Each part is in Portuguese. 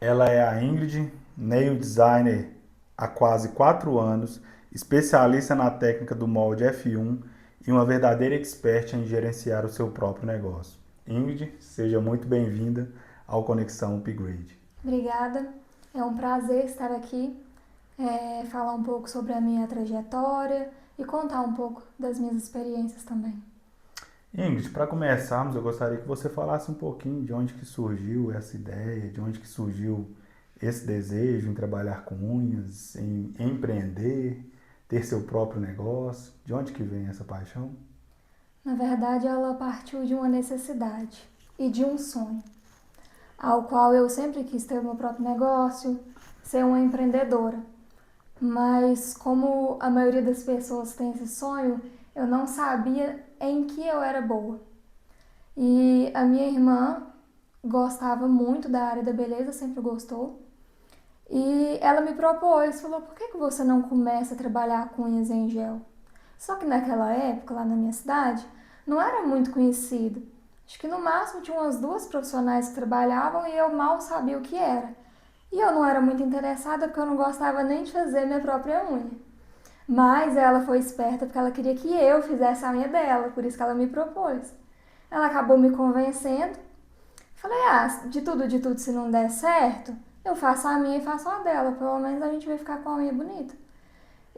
Ela é a Ingrid, nail designer há quase 4 anos, especialista na técnica do molde F1 e uma verdadeira expert em gerenciar o seu próprio negócio. Ingrid, seja muito bem-vinda ao Conexão Upgrade. Obrigada, é um prazer estar aqui, falar um pouco sobre a minha trajetória e contar um pouco das minhas experiências também. Ingrid, para começarmos, eu gostaria que você falasse um pouquinho de onde que surgiu essa ideia, de onde que surgiu esse desejo em trabalhar com unhas, em empreender, ter seu próprio negócio, de onde que vem essa paixão? Na verdade, ela partiu de uma necessidade e de um sonho, ao qual eu sempre quis ter o meu próprio negócio, ser uma empreendedora. Mas como a maioria das pessoas tem esse sonho, eu não sabia em que eu era boa. E a minha irmã gostava muito da área da beleza, sempre gostou. E ela me propôs, falou, por que você não começa a trabalhar com unhas em gel? Só que naquela época, lá na minha cidade, não era muito conhecido. Acho que no máximo tinha umas 2 profissionais que trabalhavam e eu mal sabia o que era. E eu não era muito interessada porque eu não gostava nem de fazer minha própria unha. Mas ela foi esperta porque ela queria que eu fizesse a unha dela, por isso que ela me propôs. Ela acabou me convencendo. Falei, de tudo, se não der certo, eu faço a minha e faço a dela. Pelo menos a gente vai ficar com a unha bonita.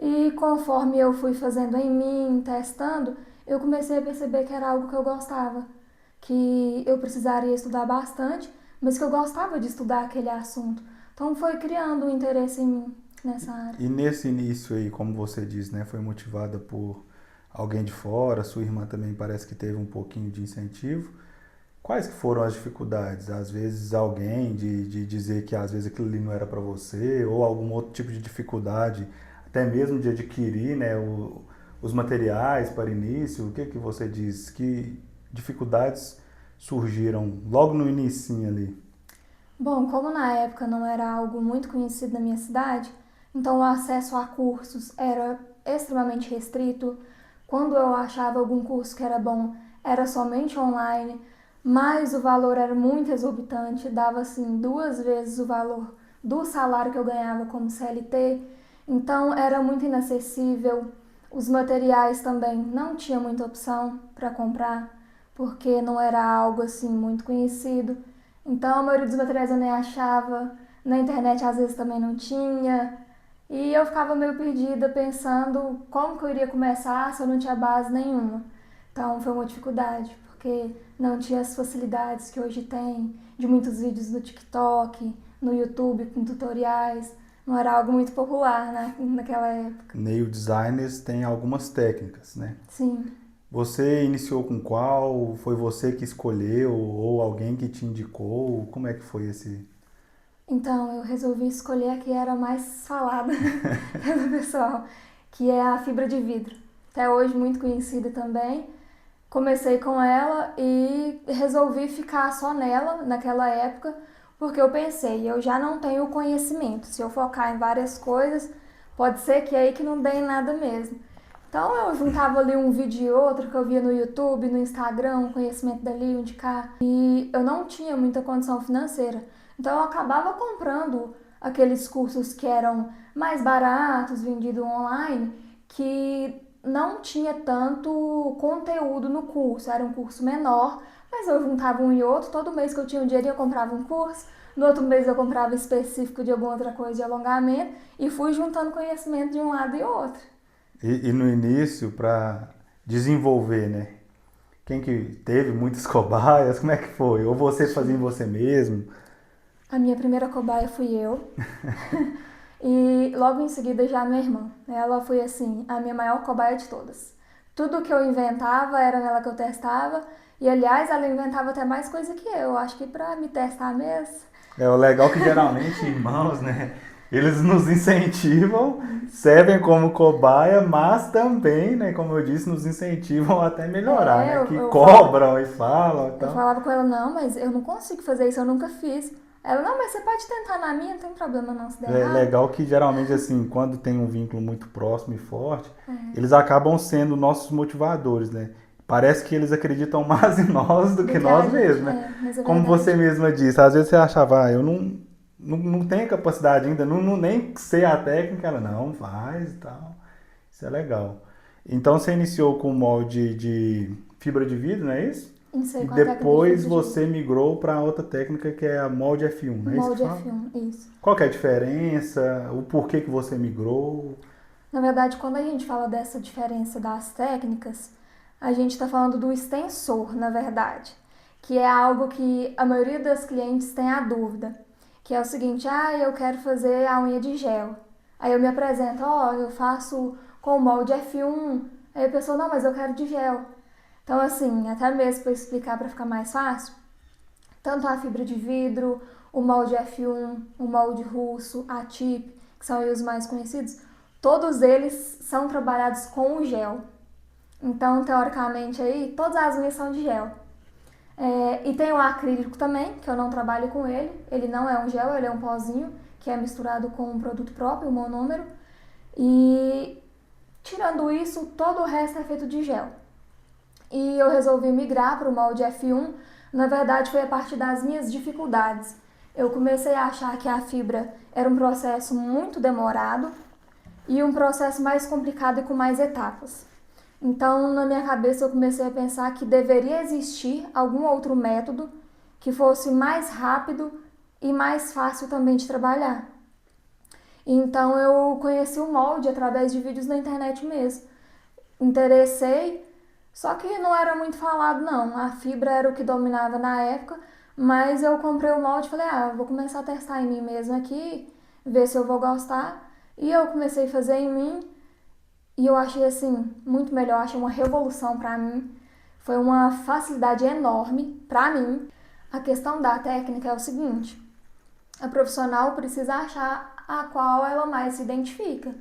E conforme eu fui fazendo em mim, testando, eu comecei a perceber que era algo que eu gostava. Que eu precisaria estudar bastante, mas que eu gostava de estudar aquele assunto. Então foi criando um interesse em mim nessa área. E nesse início aí, como você diz, né, foi motivada por alguém de fora, sua irmã também parece que teve um pouquinho de incentivo. Quais que foram as dificuldades? Às vezes alguém de dizer que às vezes aquilo ali não era para você, ou algum outro tipo de dificuldade, até mesmo de adquirir, né, os materiais para início. O que que você diz? Que dificuldades surgiram logo no inicinho ali? Bom, como na época não era algo muito conhecido na minha cidade, então o acesso a cursos era extremamente restrito. Quando eu achava algum curso que era bom, era somente online, mas o valor era muito exorbitante, dava assim 2 vezes o valor do salário que eu ganhava como CLT, então era muito inacessível. Os materiais também não tinha muita opção para comprar, porque não era algo assim muito conhecido. Então a maioria dos materiais eu nem achava, na internet às vezes também não tinha. E eu ficava meio perdida pensando como que eu iria começar se eu não tinha base nenhuma. Então foi uma dificuldade, porque não tinha as facilidades que hoje tem, de muitos vídeos no TikTok, no YouTube com tutoriais. Não era algo muito popular naquela época. Nail designers tem algumas técnicas, né? Sim. Você iniciou com qual? Foi você que escolheu ou alguém que te indicou? Como é que foi esse? Então eu resolvi escolher a que era mais falada pelo pessoal, que é a fibra de vidro. Até hoje muito conhecida também. Comecei com ela e resolvi ficar só nela naquela época, porque eu pensei, eu já não tenho conhecimento. Se eu focar em várias coisas, pode ser que é aí que não dê em nada mesmo. Então eu juntava ali um vídeo e outro que eu via no YouTube, no Instagram, um conhecimento dali, um de cá. E eu não tinha muita condição financeira. Então eu acabava comprando aqueles cursos que eram mais baratos, vendidos online, que não tinha tanto conteúdo no curso, era um curso menor, mas eu juntava um e outro, todo mês que eu tinha um dinheiro eu comprava um curso, no outro mês eu comprava específico de alguma outra coisa de alongamento e fui juntando conhecimento de um lado e outro. E no início, para desenvolver, né? Quem que teve muitas cobaias? Como é que foi? Ou você fazia em você mesmo? A minha primeira cobaia fui eu. E logo em seguida já a minha irmã. Ela foi assim, a minha maior cobaia de todas. Tudo que eu inventava era nela que eu testava. E aliás, ela inventava até mais coisa que eu. Acho que pra me testar mesmo. É o legal que geralmente irmãos, né? Eles nos incentivam, servem como cobaia, mas também, né, como eu disse, nos incentivam até melhorar, É, né? eu, Que eu, fal- cobram e falam, eu então. falava com ela, não, mas eu não consigo fazer isso, eu nunca fiz. Ela, não, mas você pode tentar na minha, não tem problema não se der É errado. legal que geralmente assim, quando tem um vínculo muito próximo e forte, eles acabam sendo nossos motivadores, né? Parece que eles acreditam mais em nós do Do que que a nós gente, mesmos, né? mas é Como você verdade. mesma disse, às vezes você achava, eu não tem capacidade ainda, nem sei a técnica, ela não faz e tal. Isso é legal. Então você iniciou com o molde de fibra de vidro, não é isso? Iniciei E com a técnica de depois fibra de você vidro. migrou para outra técnica que é a molde F1, O não é isso que molde fala? F1, isso. Qual que é a diferença? O porquê que você migrou? Na verdade, quando a gente fala dessa diferença das técnicas, a gente está falando do extensor, na verdade, que é algo que a maioria das clientes tem a dúvida, que é o seguinte: ah, eu quero fazer a unha de gel. Aí eu me apresento: ó, eu faço com o molde F1. Aí a pessoa: não, mas eu quero de gel. Então, assim, até mesmo para explicar para ficar mais fácil, tanto a fibra de vidro, o molde F1, o molde russo, a TIP, que são os mais conhecidos, todos eles são trabalhados com o gel. Então, teoricamente, aí, todas as unhas são de gel. E tem o acrílico também, que eu não trabalho com ele. Ele não é um gel, ele é um pozinho, que é misturado com um produto próprio, um monômero. E, tirando isso, todo o resto é feito de gel. E eu resolvi migrar para o molde F1. Na verdade, foi a partir das minhas dificuldades. Eu comecei a achar que a fibra era um processo muito demorado e um processo mais complicado e com mais etapas. Então, na minha cabeça, eu comecei a pensar que deveria existir algum outro método que fosse mais rápido e mais fácil também de trabalhar. Então, eu conheci o molde através de vídeos na internet mesmo. Interessei, só que não era muito falado, não. A fibra era o que dominava na época, mas eu comprei o molde e falei: ah, vou começar a testar em mim mesmo aqui, ver se eu vou gostar. E eu comecei a fazer em mim e eu achei assim muito melhor, achei uma revolução para mim. Foi uma facilidade enorme para mim. A questão da técnica é o seguinte: a profissional precisa achar a qual ela mais se identifica.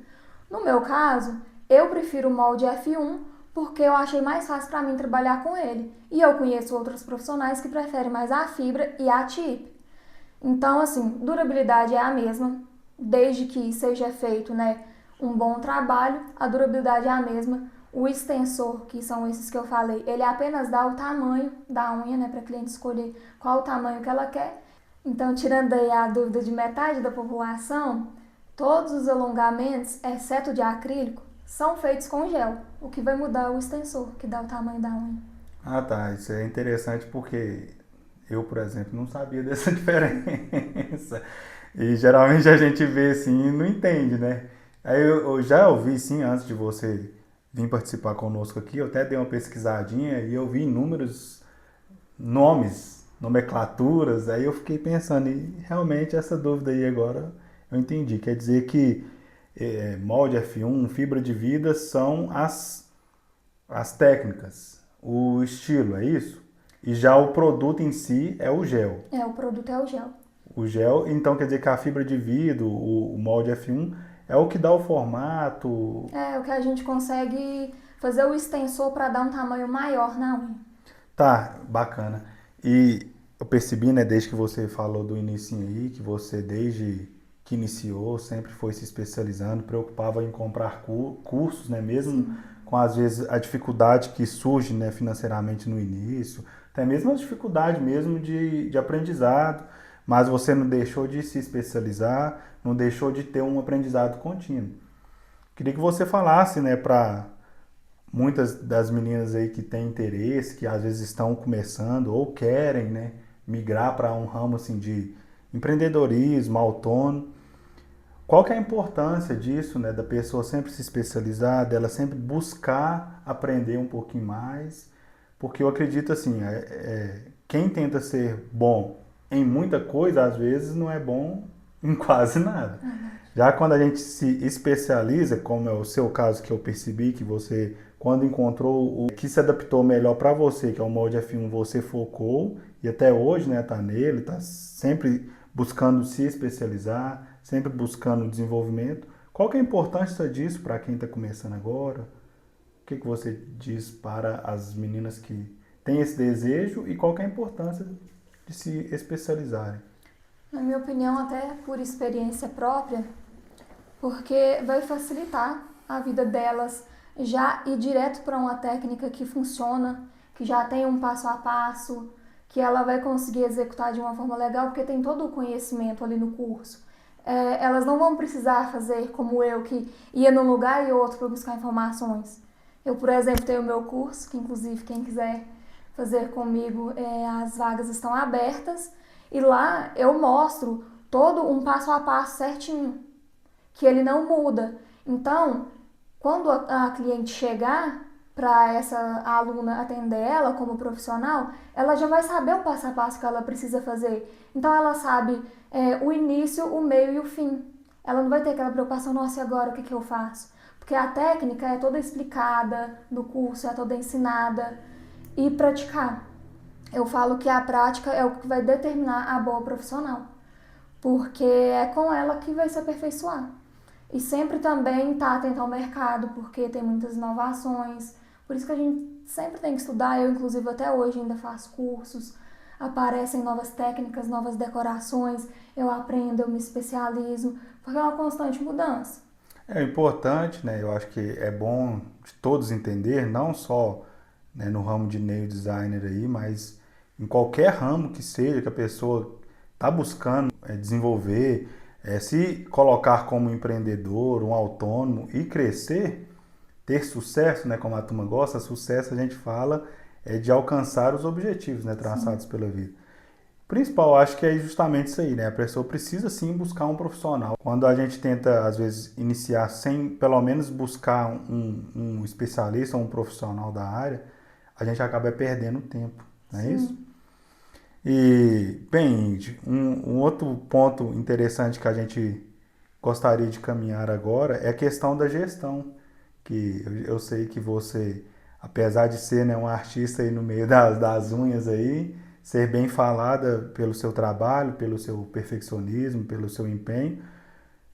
No meu caso, eu prefiro o molde F1 porque eu achei mais fácil para mim trabalhar com ele. E eu conheço outros profissionais que preferem mais a fibra e a tip. Então, assim, durabilidade é a mesma, desde que seja feito, né, um bom trabalho, a durabilidade é a mesma. O extensor, que são esses que eu falei, ele apenas dá o tamanho da unha, né, para a cliente escolher qual o tamanho que ela quer. Então, tirando aí a dúvida de metade da população, todos os alongamentos, exceto de acrílico, são feitos com gel, o que vai mudar o extensor, que dá o tamanho da unha. Ah, tá. Isso é interessante porque eu, por exemplo, não sabia dessa diferença. E geralmente a gente vê assim e não entende, né? Aí eu já ouvi, sim, antes de você vir participar conosco aqui, eu até dei uma pesquisadinha e eu vi inúmeros nomes, nomenclaturas, aí eu fiquei pensando, e realmente essa dúvida aí agora eu entendi. Quer dizer que molde F1, fibra de vida são as técnicas, o estilo, é isso? E já o produto em si é o gel. O produto é o gel. O gel, então quer dizer que a fibra de vidro, o molde F1, é o que dá o formato. É o que a gente consegue fazer o extensor para dar um tamanho maior na unha. Tá, bacana. E eu percebi, né, desde que você falou do início aí, que você desde que iniciou sempre foi se especializando, preocupava em comprar cursos, né, mesmo Sim. com às vezes a dificuldade que surge, né, financeiramente no início, até mesmo a dificuldade mesmo de aprendizado, mas você não deixou de se especializar, não deixou de ter um aprendizado contínuo. Queria que você falasse, né, para muitas das meninas aí que têm interesse, que às vezes estão começando ou querem, né, migrar para um ramo assim de empreendedorismo, autônomo. Qual que é a importância disso, né, da pessoa sempre se especializar, dela sempre buscar aprender um pouquinho mais? Porque eu acredito assim, quem tenta ser bom em muita coisa, às vezes não é bom em quase nada. Já quando a gente se especializa, como é o seu caso que eu percebi, que você, quando encontrou o que se adaptou melhor para você, que é o molde F1, você focou e até hoje, né, tá nele, tá sempre buscando se especializar, sempre buscando desenvolvimento. Qual que é a importância disso para quem está começando agora? O que você diz para as meninas que têm esse desejo e qual que é a importância de se especializarem? Na minha opinião, até por experiência própria, porque vai facilitar a vida delas já ir direto para uma técnica que funciona, que já tem um passo a passo, que ela vai conseguir executar de uma forma legal, porque tem todo o conhecimento ali no curso. Elas não vão precisar fazer como eu, que ia num lugar e outro para buscar informações. Eu, por exemplo, tenho o meu curso, que inclusive quem quiser fazer comigo, as vagas estão abertas, e lá eu mostro todo um passo a passo certinho, que ele não muda. Então, quando a cliente chegar para essa aluna atender ela como profissional, ela já vai saber o passo a passo que ela precisa fazer. Então, ela sabe o início, o meio e o fim. Ela não vai ter aquela preocupação, nossa, e agora o que eu faço? Porque a técnica é toda explicada no curso, é toda ensinada. E praticar. Eu falo que a prática é o que vai determinar a boa profissional, porque é com ela que vai se aperfeiçoar. E sempre também estar atento ao mercado, porque tem muitas inovações. Por isso que a gente sempre tem que estudar. Eu, inclusive, até hoje ainda faço cursos. Aparecem novas técnicas, novas decorações. Eu aprendo, eu me especializo, porque é uma constante mudança. É importante, né? Eu acho que é bom de todos entender, não só, né, no ramo de nail designer aí, mas em qualquer ramo que seja que a pessoa está buscando desenvolver, se colocar como empreendedor, um autônomo e crescer, ter sucesso, né, como a turma gosta, sucesso a gente fala de alcançar os objetivos, né, traçados Sim. pela vida. O principal, acho que é justamente isso aí, né? A pessoa precisa sim buscar um profissional. Quando a gente tenta, às vezes, iniciar sem pelo menos buscar um especialista ou um profissional da área, a gente acaba perdendo tempo, não é isso? Sim. E, bem, um outro ponto interessante que a gente gostaria de caminhar agora é a questão da gestão, que eu sei que você, apesar de ser, né, um artista aí no meio das unhas aí, ser bem falada pelo seu trabalho, pelo seu perfeccionismo, pelo seu empenho,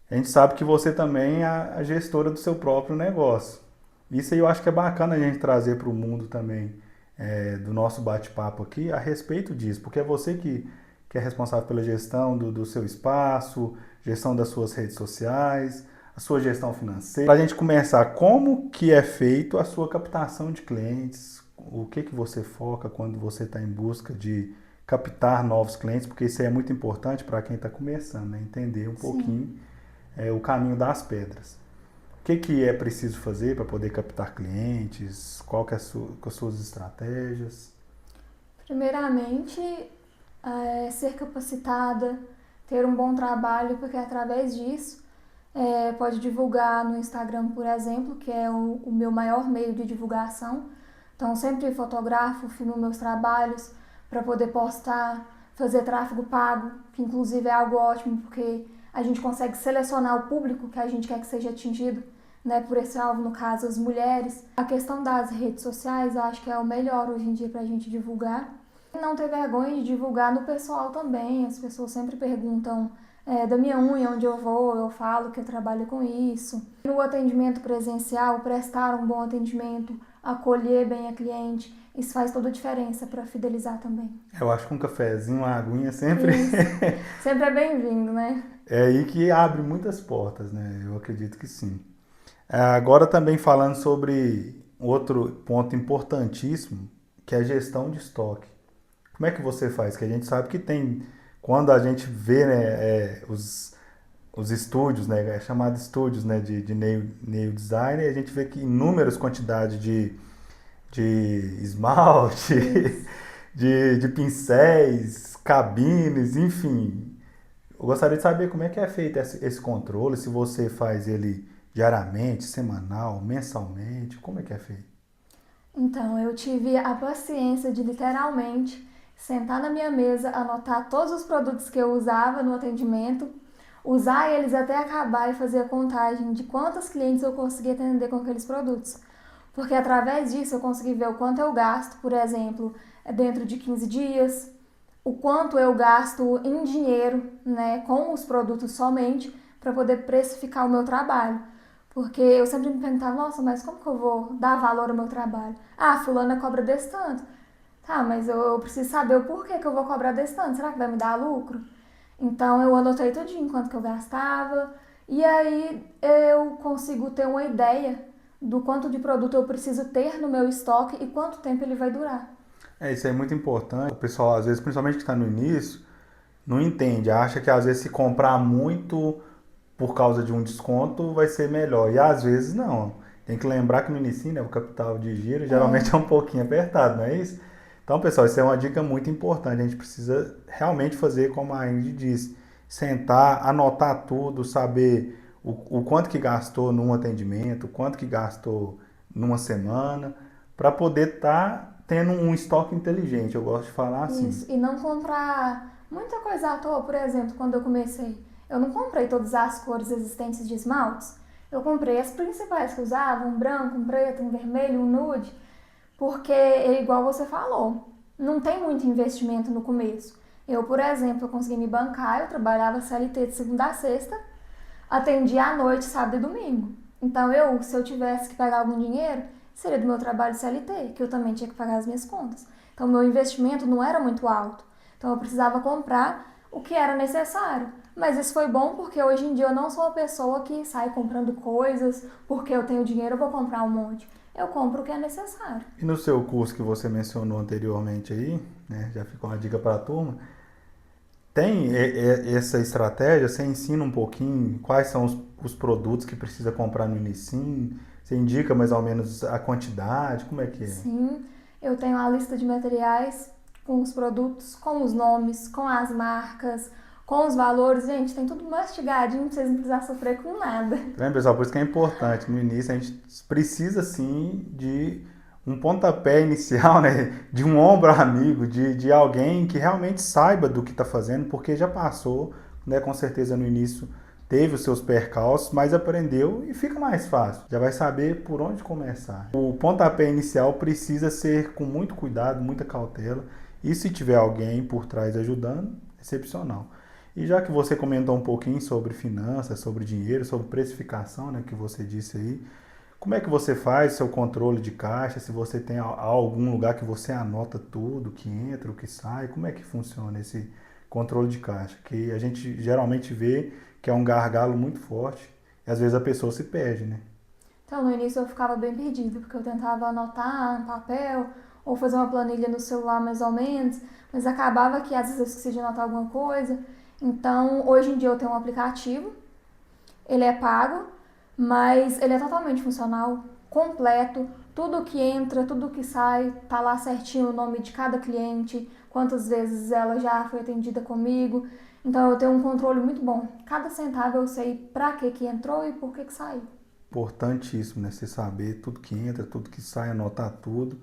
a gente sabe que você também é a gestora do seu próprio negócio. Isso aí eu acho que é bacana a gente trazer para o mundo também, do nosso bate-papo aqui, a respeito disso, porque é você que é responsável pela gestão do seu espaço, gestão das suas redes sociais, a sua gestão financeira. Para a gente começar, como que é feito a sua captação de clientes? O que você foca quando você está em busca de captar novos clientes? Porque isso aí é muito importante para quem está começando, né? Entender um Sim. pouquinho o caminho das pedras. O que é preciso fazer para poder captar clientes? Qual que é as suas estratégias? Primeiramente, ser capacitada, ter um bom trabalho, porque através disso pode divulgar no Instagram, por exemplo, que é o meu maior meio de divulgação. Então, sempre fotografo, filmo meus trabalhos para poder postar, fazer tráfego pago, que inclusive é algo ótimo, porque a gente consegue selecionar o público que a gente quer que seja atingido, né, por esse alvo, no caso, as mulheres. A questão das redes sociais, eu acho que é o melhor hoje em dia para a gente divulgar. Não ter vergonha de divulgar no pessoal também. As pessoas sempre perguntam da minha unha, onde eu vou, eu falo que eu trabalho com isso. No atendimento presencial, prestar um bom atendimento, acolher bem a cliente, isso faz toda a diferença para fidelizar também. Eu acho que um cafezinho, uma aguinha sempre Isso. Sempre é bem-vindo, né? é aí que abre muitas portas, né? Eu acredito que sim. Agora também falando sobre outro ponto importantíssimo, que é a gestão de estoque. Como é que você faz? Que a gente sabe que tem, quando a gente vê, né, os estúdios, né, é chamado estúdios, né, de nail design, a gente vê que inúmeras quantidades de esmalte, Isso. de pincéis, cabines, enfim. Eu gostaria de saber como é que é feito esse controle, se você faz ele diariamente, semanal, mensalmente, como é que é feito? Então, eu tive a paciência de literalmente sentar na minha mesa, anotar todos os produtos que eu usava no atendimento, usar eles até acabar e fazer a contagem de quantos clientes eu conseguia atender com aqueles produtos. Porque através disso eu consegui ver o quanto eu gasto, por exemplo, dentro de 15 dias, o quanto eu gasto em dinheiro, né, com os produtos somente, para poder precificar o meu trabalho. Porque eu sempre me perguntava, nossa, mas como que eu vou dar valor ao meu trabalho? Ah, fulana cobra desse tanto. Tá, mas eu preciso saber o porquê que eu vou cobrar desse tanto. Será que vai me dar lucro? Então eu anotei tudinho quanto que eu gastava. E aí eu consigo ter uma ideia do quanto de produto eu preciso ter no meu estoque e quanto tempo ele vai durar. Isso aí é muito importante. O pessoal, às vezes, principalmente que está no início, não entende, acha que às vezes se comprar muito por causa de um desconto vai ser melhor. E às vezes não. Tem que lembrar que no início, né, o capital de giro É, geralmente é um pouquinho apertado, não é isso? Então, pessoal, isso é uma dica muito importante. A gente precisa realmente fazer como a Ingrid disse. Sentar, anotar tudo, saber o quanto que gastou num atendimento, o quanto que gastou numa semana, para poder estar tendo um estoque inteligente. Eu gosto de falar assim. isso. E não comprar muita coisa à toa. Por exemplo, quando eu comecei, eu não comprei todas as cores existentes de esmaltes. Eu comprei as principais que eu usava, um branco, um preto, um vermelho, um nude, porque é igual você falou, não tem muito investimento no começo. Eu, por exemplo, eu consegui me bancar, eu trabalhava CLT de segunda a sexta, atendia à noite, sábado e domingo. Então se eu tivesse que pagar algum dinheiro, seria do meu trabalho CLT, que eu também tinha que pagar as minhas contas. Então meu investimento não era muito alto. Então eu precisava comprar o que era necessário. Mas isso foi bom porque hoje em dia eu não sou uma pessoa que sai comprando coisas porque eu tenho dinheiro, eu vou comprar um monte. Eu compro o que é necessário. E no seu curso que você mencionou anteriormente aí, né, já ficou uma dica para a turma, tem essa estratégia? Você ensina um pouquinho quais são os produtos que precisa comprar no início? Você indica mais ou menos a quantidade? Como é que é? Sim, eu tenho a lista de materiais com os produtos, com os nomes, com as marcas, com os valores. Gente, tem tudo mastigadinho pra vocês não precisarem sofrer com nada. Tá vendo, pessoal? Por isso que é importante. No início a gente precisa sim de um pontapé inicial, né? De um ombro amigo, de alguém que realmente saiba do que está fazendo, porque já passou, né? Com certeza no início teve os seus percalços, mas aprendeu e fica mais fácil. Já vai saber por onde começar. O pontapé inicial precisa ser com muito cuidado, muita cautela. E se tiver alguém por trás ajudando, excepcional. E já que você comentou um pouquinho sobre finanças, sobre dinheiro, sobre precificação, né, que você disse aí, como é que você faz seu controle de caixa? Se você tem algum lugar que você anota tudo, o que entra, o que sai, como é que funciona esse controle de caixa? Que a gente geralmente vê que é um gargalo muito forte e às vezes a pessoa se perde, né? Então, no início eu ficava bem perdida, porque eu tentava anotar no papel ou fazer uma planilha no celular mais ou menos, mas acabava que às vezes eu esquecia de anotar alguma coisa. Então, hoje em dia eu tenho um aplicativo, ele é pago, mas ele é totalmente funcional, completo, tudo que entra, tudo que sai, tá lá certinho o nome de cada cliente, quantas vezes ela já foi atendida comigo. Então eu tenho um controle muito bom. Cada centavo eu sei pra que entrou e por que saiu. Importantíssimo, né? Você saber tudo que entra, tudo que sai, anotar tudo,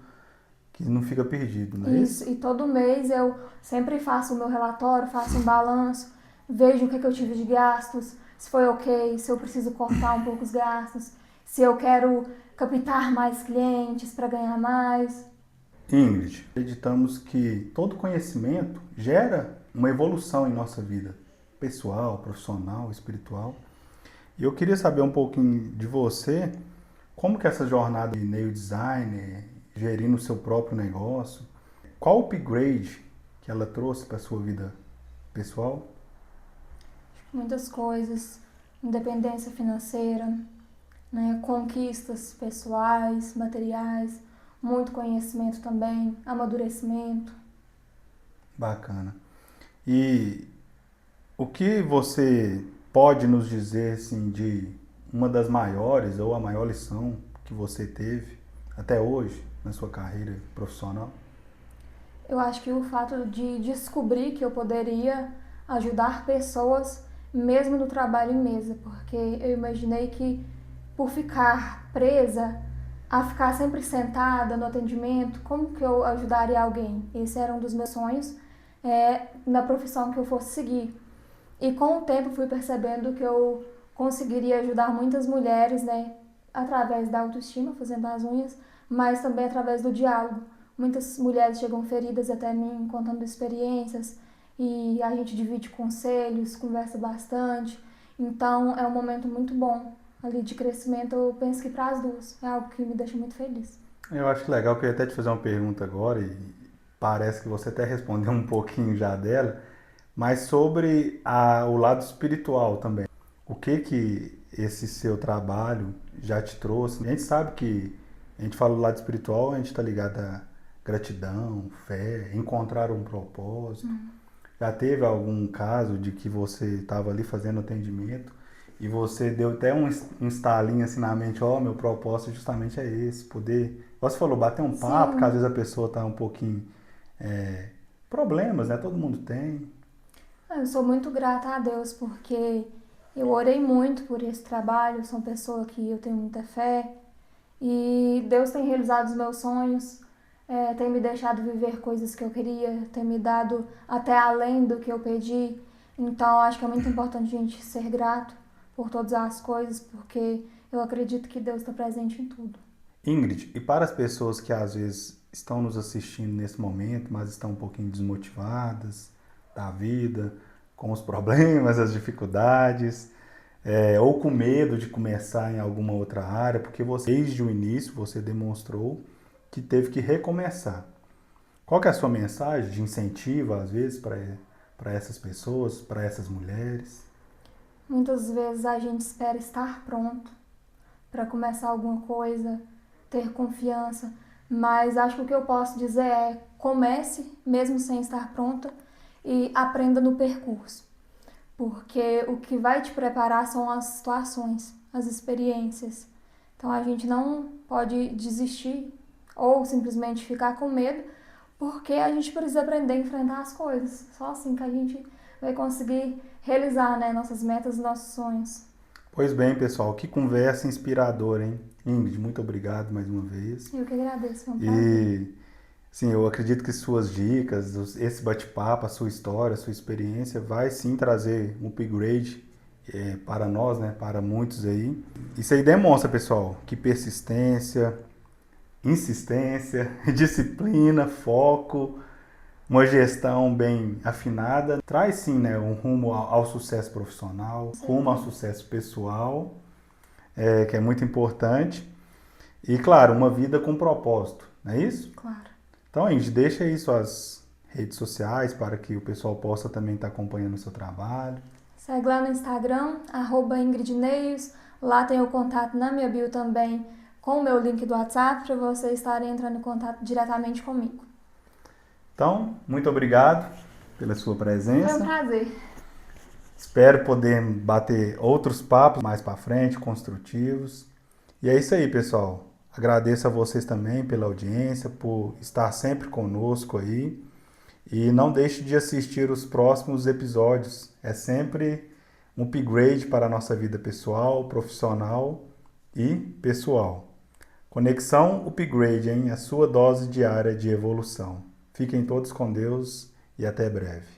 que não fica perdido, não é Isso, isso? e todo mês eu sempre faço o meu relatório, faço um balanço, vejo o que eu tive de gastos, se foi ok, se eu preciso cortar um pouco os gastos, se eu quero captar mais clientes para ganhar mais. Ingrid, acreditamos que todo conhecimento gera uma evolução em nossa vida, pessoal, profissional, espiritual. E eu queria saber um pouquinho de você, como que essa jornada de nail designer, gerindo o seu próprio negócio, qual o upgrade que ela trouxe para a sua vida pessoal? Muitas coisas, independência financeira, né, conquistas pessoais, materiais, muito conhecimento também, amadurecimento. Bacana. E o que você pode nos dizer assim de uma das maiores ou a maior lição que você teve até hoje na sua carreira profissional? Eu acho que o fato de descobrir que eu poderia ajudar pessoas mesmo no trabalho em mesa, porque eu imaginei que por ficar presa a ficar sempre sentada no atendimento, como que eu ajudaria alguém? Esse era um dos meus sonhos na profissão que eu fosse seguir. E com o tempo fui percebendo que eu conseguiria ajudar muitas mulheres, né, através da autoestima, fazendo as unhas, mas também através do diálogo. Muitas mulheres chegam feridas até mim, contando experiências, e a gente divide conselhos, conversa bastante. Então é um momento muito bom ali de crescimento. Eu penso que para as duas é algo que me deixa muito feliz. Eu acho legal, eu queria até te fazer uma pergunta agora, e parece que você até respondeu um pouquinho já dela, mas sobre o lado espiritual também. O que esse seu trabalho já te trouxe? A gente sabe que a gente fala do lado espiritual, a gente está ligado gratidão, fé, encontrar um propósito. Já teve algum caso de que você estava ali fazendo atendimento e você deu até um instalinho assim na mente, meu propósito justamente é esse, poder, você falou, bater um papo, porque às Sim. vezes a pessoa está um pouquinho, problemas, né? Todo mundo tem. Eu sou muito grata a Deus porque eu orei muito por esse trabalho, sou uma pessoa que eu tenho muita fé e Deus tem realizado os meus sonhos, tem me deixado viver coisas que eu queria, tem me dado até além do que eu pedi. Então acho que é muito importante a gente ser grato por todas as coisas, porque eu acredito que Deus está presente em tudo. Ingrid, e para as pessoas que às vezes estão nos assistindo nesse momento, mas estão um pouquinho desmotivadas da vida, com os problemas, as dificuldades, ou com medo de começar em alguma outra área, porque você, desde o início, você demonstrou que teve que recomeçar. Qual que é a sua mensagem de incentivo, às vezes, para essas pessoas, para essas mulheres? Muitas vezes a gente espera estar pronto para começar alguma coisa, ter confiança, mas acho que o que eu posso dizer é comece mesmo sem estar pronta e aprenda no percurso, porque o que vai te preparar são as situações, as experiências. Então a gente não pode desistir ou simplesmente ficar com medo, porque a gente precisa aprender a enfrentar as coisas. Só assim que a gente vai conseguir realizar, né, nossas metas, nossos sonhos. Pois bem, pessoal, que conversa inspiradora, hein? Ingrid, muito obrigado mais uma vez. Eu que agradeço, foi um prazer. E sim, eu acredito que suas dicas, esse bate-papo, a sua história, a sua experiência vai sim trazer um upgrade para nós, né? Para muitos aí. Isso aí demonstra, pessoal, que persistência, insistência, disciplina, foco, uma gestão bem afinada traz sim, né, um rumo ao sucesso profissional, rumo ao sucesso pessoal, que é muito importante. E claro, uma vida com propósito, não é isso? Claro. Então, a gente deixa aí suas redes sociais para que o pessoal possa também estar acompanhando o seu trabalho. Segue lá no Instagram, @IngridNeios. Lá tem o contato na minha bio também com o meu link do WhatsApp para vocês estarem entrando em contato diretamente comigo. Então, muito obrigado pela sua Foi um presença. prazer. Espero poder bater outros papos mais para frente, construtivos. E é isso aí, pessoal. Agradeço a vocês também pela audiência, por estar sempre conosco aí. E não deixe de assistir os próximos episódios. É sempre um upgrade para a nossa vida pessoal, profissional e pessoal. Conexão Upgrade, hein? A sua dose diária de evolução. Fiquem todos com Deus e até breve.